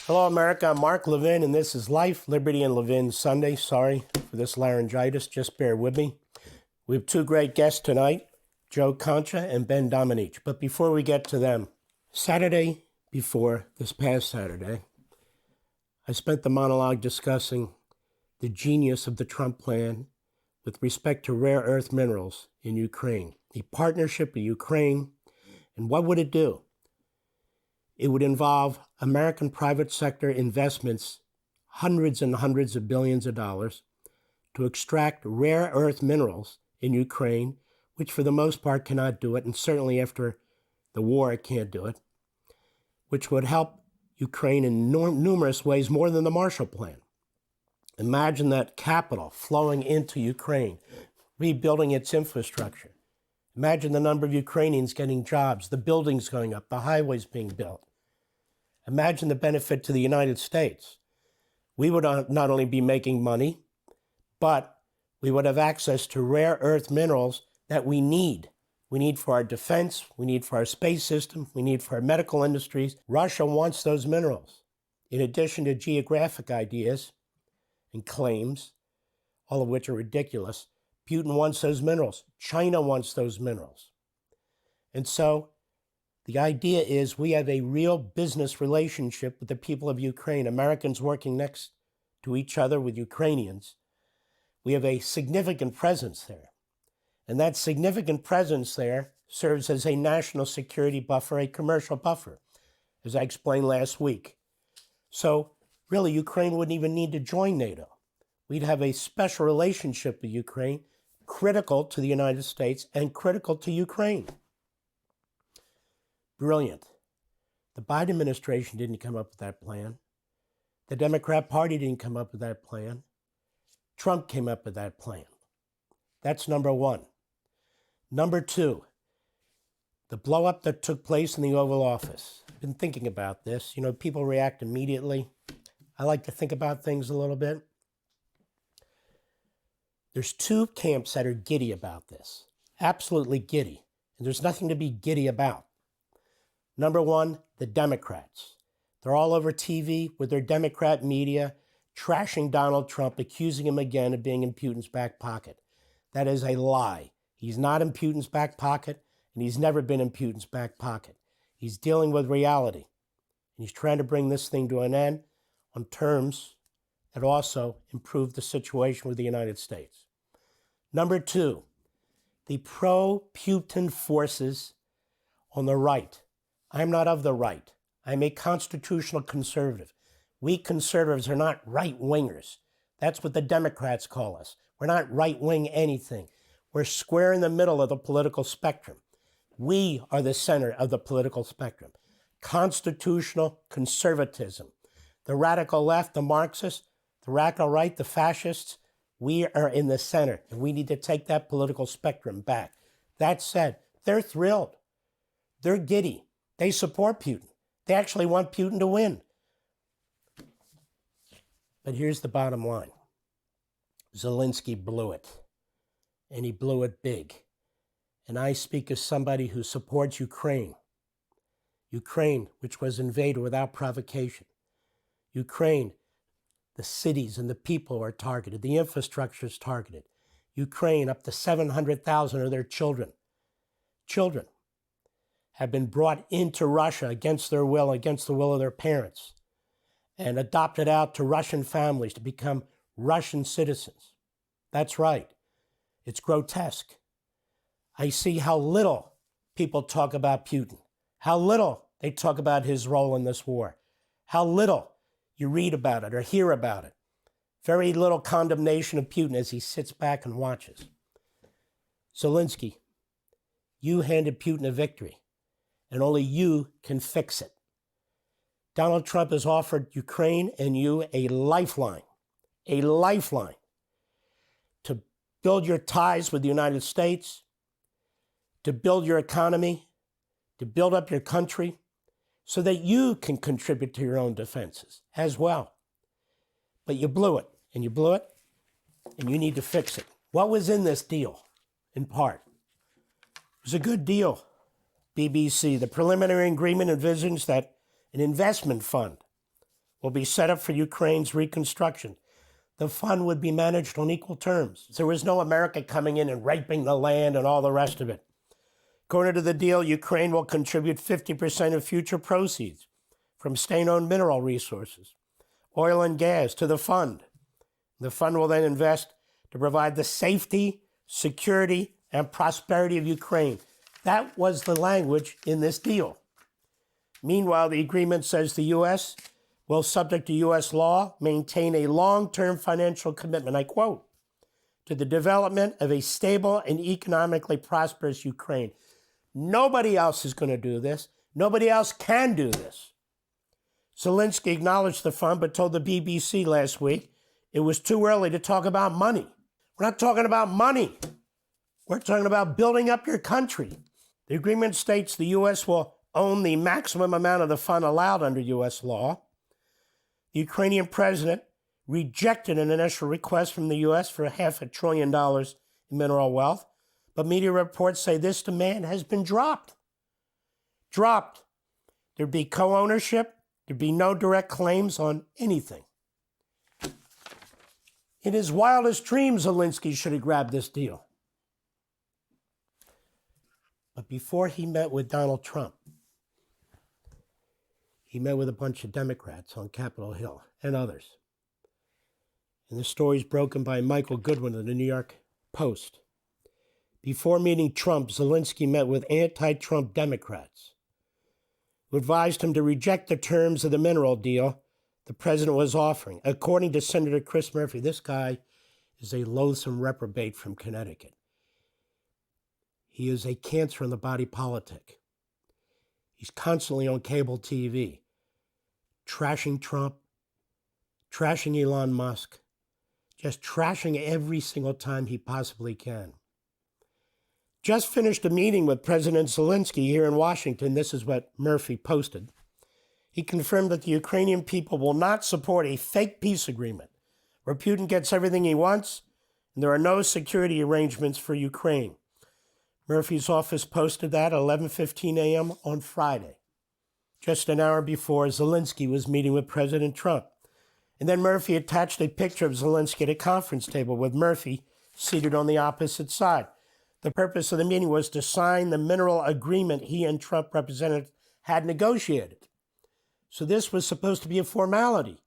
Hello, America. I'm Mark Levin, and this is Life, Liberty, and Levin Sunday. Sorry for this laryngitis. Just bear with me. We have two great guests tonight, Joe Concha and Ben Dominique. But before we get to them, Saturday before this past Saturday, I spent the monologue discussing the genius of the Trump plan with respect to rare earth minerals in Ukraine, a partnership with Ukraine, and what would it do? It would involve American private sector investments, hundreds and hundreds of billions of dollars, to extract rare earth minerals in Ukraine, which for the most part cannot do it, and certainly after the war it can't do it, which would help Ukraine in numerous ways more than the Marshall Plan. Imagine that capital flowing into Ukraine, rebuilding its infrastructure. Imagine the number of Ukrainians getting jobs, the buildings going up, the highways being built. Imagine the benefit to the United States. We would not only be making money, but we would have access to rare earth minerals that we need. We need for our defense, we need for our space system, we need for our medical industries. Russia wants those minerals. In addition to geographic ideas and claims, all of which are ridiculous, Putin wants those minerals. China wants those minerals. And so the idea is we have a real business relationship with the people of Ukraine, Americans working next to each other with Ukrainians. We have a significant presence there. And that significant presence there serves as a national security buffer, a commercial buffer, as I explained last week. So really, Ukraine wouldn't even need to join NATO. We'd have a special relationship with Ukraine, critical to the United States and critical to Ukraine. Brilliant. The Biden administration didn't come up with that plan. The Democrat Party didn't come up with that plan. Trump came up with that plan. That's number one. Number two, the blow-up that took place in the Oval Office. I've been thinking about this. You know, people react immediately. I like to think about things a little bit. There's two camps that are giddy about this, absolutely giddy, and there's nothing to be giddy about. Number one, the Democrats. They're all over TV with their Democrat media, trashing Donald Trump, accusing him again of being in Putin's back pocket. That is a lie. He's not in Putin's back pocket, and he's never been in Putin's back pocket. He's dealing with reality, and he's trying to bring this thing to an end on terms that also improve the situation with the United States. Number two, the pro-Putin forces on the right. I'm not of the right. I'm a constitutional conservative. We conservatives are not right-wingers. That's what the Democrats call us. We're not right-wing anything. We're square in the middle of the political spectrum. We are the center of the political spectrum. Constitutional conservatism. The radical left, the Marxists, the radical right, the fascists, we are in the center, and we need to take that political spectrum back. That said, they're thrilled. They're giddy. They support Putin. They actually want Putin to win. But here's the bottom line. Zelensky blew it, and he blew it big. And I speak as somebody who supports Ukraine. Ukraine, which was invaded without provocation. Ukraine, the cities and the people are targeted. The infrastructure is targeted. Ukraine, up to 700,000 of their children have been brought into Russia against their will, against the will of their parents, and adopted out to Russian families to become Russian citizens. That's right. It's grotesque. I see how little people talk about Putin, how little they talk about his role in this war, how little you read about it or hear about it. Very little condemnation of Putin as he sits back and watches. Zelensky, you handed Putin a victory, and only you can fix it. Donald Trump has offered Ukraine and you a lifeline to build your ties with the United States, to build your economy, to build up your country, so that you can contribute to your own defenses as well. But you blew it, and you blew it, and you need to fix it. What was in this deal, in part? It was a good deal. BBC, the preliminary agreement envisions that an investment fund will be set up for Ukraine's reconstruction. The fund would be managed on equal terms. There was no America coming in and raping the land and all the rest of it. According to the deal, Ukraine will contribute 50% of future proceeds from state-owned mineral resources, oil and gas, to the fund. The fund will then invest to provide the safety, security, and prosperity of Ukraine. That was the language in this deal. Meanwhile, the agreement says the U.S. will, subject to U.S. law, maintain a long-term financial commitment, I quote, to the development of a stable and economically prosperous Ukraine. Nobody else is going to do this. Nobody else can do this. Zelensky acknowledged the fund, but told the BBC last week it was too early to talk about money. We're not talking about money. We're talking about building up your country. The agreement states the U.S. will own the maximum amount of the fund allowed under U.S. law. The Ukrainian president rejected an initial request from the U.S. for $500 billion in mineral wealth, but media reports say this demand has been dropped. Dropped. There'd be co-ownership. There'd be no direct claims on anything. In his wildest dreams, Zelensky should have grabbed this deal. But before he met with Donald Trump, he met with a bunch of Democrats on Capitol Hill and others. And the story is broken by Michael Goodwin of the New York Post. Before meeting Trump, Zelensky met with anti-Trump Democrats who advised him to reject the terms of the mineral deal the president was offering. According to Senator Chris Murphy, this guy is a loathsome reprobate from Connecticut. He is a cancer in the body politic. He's constantly on cable TV, trashing Trump, trashing Elon Musk, just trashing every single time he possibly can. Just finished a meeting with President Zelensky here in Washington. This is what Murphy posted. He confirmed that the Ukrainian people will not support a fake peace agreement where Putin gets everything he wants and there are no security arrangements for Ukraine. Murphy's office posted that at 11:15 a.m. on Friday, just an hour before Zelensky was meeting with President Trump. And then Murphy attached a picture of Zelensky at a conference table with Murphy seated on the opposite side. The purpose of the meeting was to sign the mineral agreement he and Trump representatives had negotiated. So this was supposed to be a formality.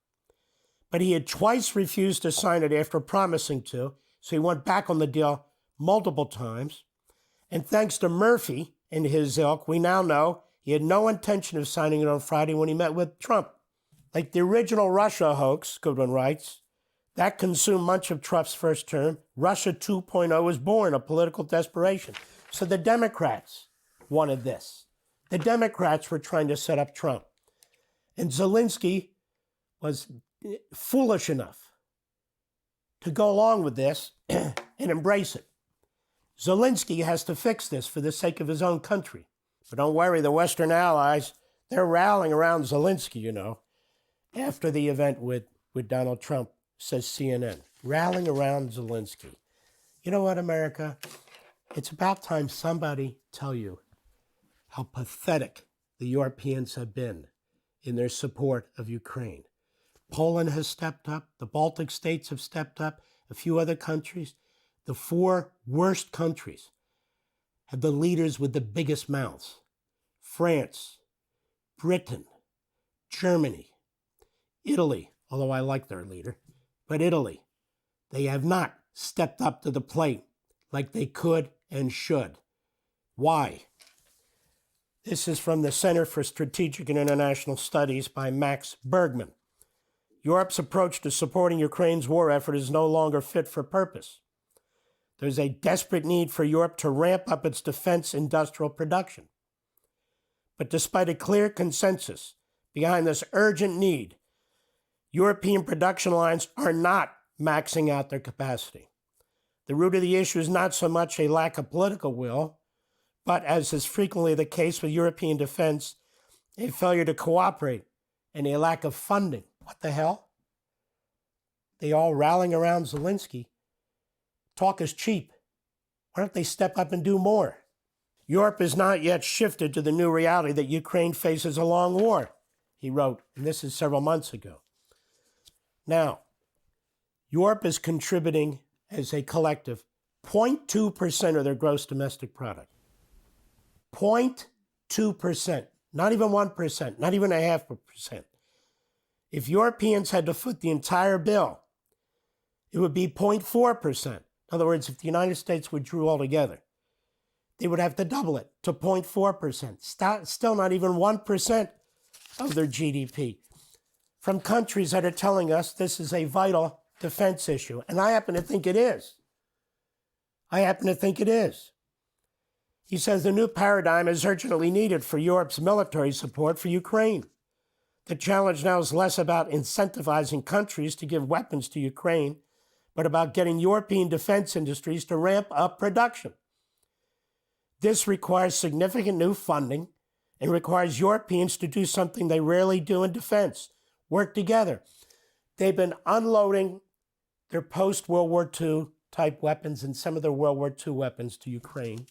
But he had twice refused to sign it after promising to, so he went back on the deal multiple times. And thanks to Murphy and his ilk, we now know he had no intention of signing it on Friday when he met with Trump. Like the original Russia hoax, Goodwin writes, that consumed much of Trump's first term. Russia 2.0 was born of political desperation. So the Democrats wanted this. The Democrats were trying to set up Trump. And Zelensky was foolish enough to go along with this and embrace it. Zelensky has to fix this for the sake of his own country. But don't worry, the Western allies, they're rallying around Zelensky, you know, after the event with Donald Trump, says CNN. Rallying around Zelensky. You know what, America? It's about time somebody tell you how pathetic the Europeans have been in their support of Ukraine. Poland has stepped up. The Baltic states have stepped up. A few other countries. The four worst countries have the leaders with the biggest mouths. France, Britain, Germany, Italy, although I like their leader, but Italy, they have not stepped up to the plate like they could and should. Why? This is from the Center for Strategic and International Studies by Max Bergman. Europe's approach to supporting Ukraine's war effort is no longer fit for purpose. There's a desperate need for Europe to ramp up its defense industrial production. But despite a clear consensus behind this urgent need, European production lines are not maxing out their capacity. The root of the issue is not so much a lack of political will, but as is frequently the case with European defense, a failure to cooperate and a lack of funding. What the hell? They all rallying around Zelensky. Talk is cheap. Why don't they step up and do more? Europe has not yet shifted to the new reality that Ukraine faces a long war. he wrote, and this is several months ago. Now, Europe is contributing as a collective 0.2% of their gross domestic product. 0.2%, not even 1%, not even 0.5%. If Europeans had to foot the entire bill, it would be 0.4%. In other words, if the United States withdrew altogether, they would have to double it to 0.4%. Still not even 1% of their GDP. From countries that are telling us this is a vital defense issue. And I happen to think it is. He says the new paradigm is urgently needed for Europe's military support for Ukraine. The challenge now is less about incentivizing countries to give weapons to Ukraine, but about getting European defense industries to ramp up production. This requires significant new funding and requires Europeans to do something they rarely do in defense, work together. They've been unloading their post-World War II type weapons and some of their World War II weapons to Ukraine.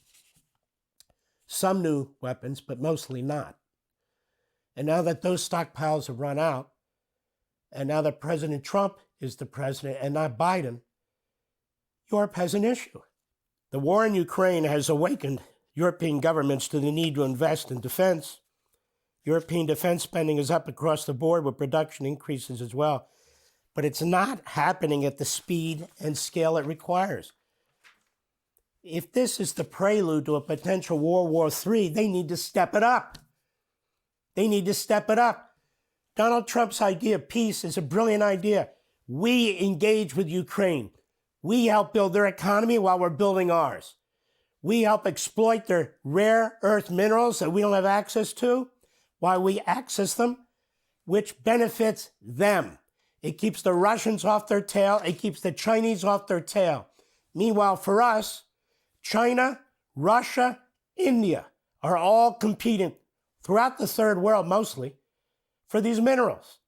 Some new weapons, but mostly not. And now that those stockpiles have run out, and now that President Trump is the president and not Biden, Europe has an issue. The war in Ukraine has awakened European governments to the need to invest in defense. European defense spending is up across the board with production increases as well. But it's not happening at the speed and scale it requires. If this is the prelude to a potential World War III, they need to step it up. Donald Trump's idea of peace is a brilliant idea. We engage with Ukraine. We help build their economy while we're building ours. We help exploit their rare earth minerals that we don't have access to while we access them, which benefits them. It keeps the Russians off their tail. It keeps the Chinese off their tail. Meanwhile, for us, China, Russia, India are all competing throughout the third world mostly for these minerals.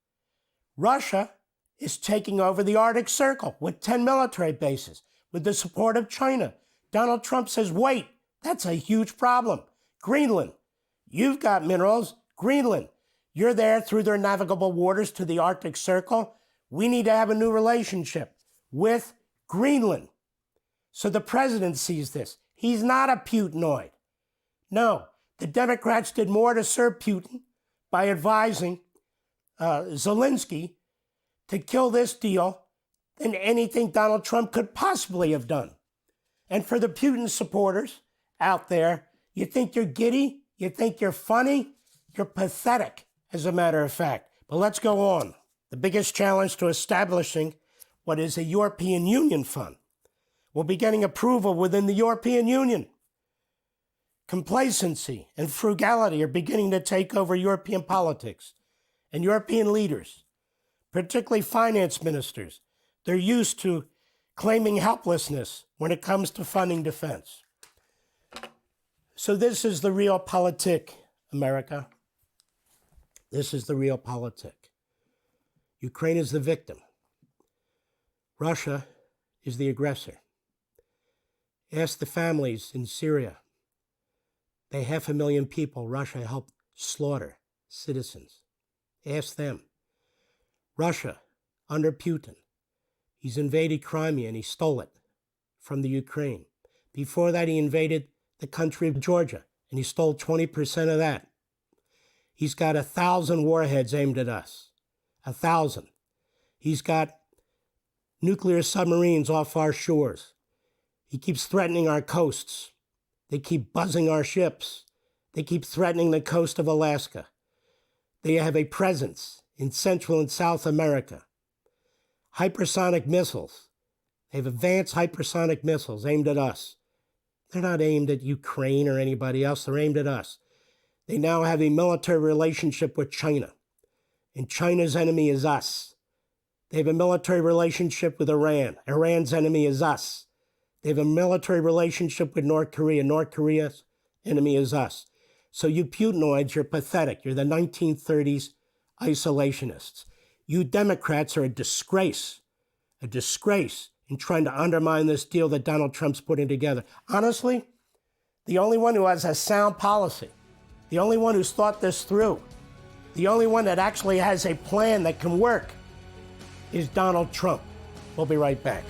Russia is taking over the Arctic Circle with 10 military bases with the support of China. Donald Trump says, wait, that's a huge problem. Greenland, you've got minerals. Greenland, you're there through their navigable waters to the Arctic Circle. We need to have a new relationship with Greenland. So the president sees this. He's not a Putinoid. No, the Democrats did more to serve Putin by advising Zelensky to kill this deal than anything Donald Trump could possibly have done. And for the Putin supporters out there, you think you're giddy? You think you're funny? You're pathetic, as a matter of fact. But let's go on. The biggest challenge to establishing what is a European Union fund will be getting approval within the European Union. Complacency and frugality are beginning to take over European politics and European leaders, particularly finance ministers. They're used to claiming helplessness when it comes to funding defense. So this is the realpolitik, America. This is the realpolitik. Ukraine is the victim. Russia is the aggressor. Ask the families in Syria. They 500,000 people Russia helped slaughter, citizens. Ask them. Russia, under Putin, he's invaded Crimea and he stole it from the Ukraine. Before that, he invaded the country of Georgia and he stole 20% of that. He's got 1,000 warheads aimed at us. 1,000. He's got nuclear submarines off our shores. He keeps threatening our coasts. They keep buzzing our ships. They keep threatening the coast of Alaska. They have a presence in Central and South America. Hypersonic missiles. They have advanced hypersonic missiles aimed at us. They're not aimed at Ukraine or anybody else. They're aimed at us. They now have a military relationship with China. And China's enemy is us. They have a military relationship with Iran. Iran's enemy is us. They have a military relationship with North Korea. North Korea's enemy is us. So you Putinoids, you're pathetic. You're the 1930s isolationists. You Democrats are a disgrace in trying to undermine this deal that Donald Trump's putting together. Honestly, the only one who has a sound policy, the only one who's thought this through, The only one that actually has a plan that can work is Donald Trump. We'll be right back.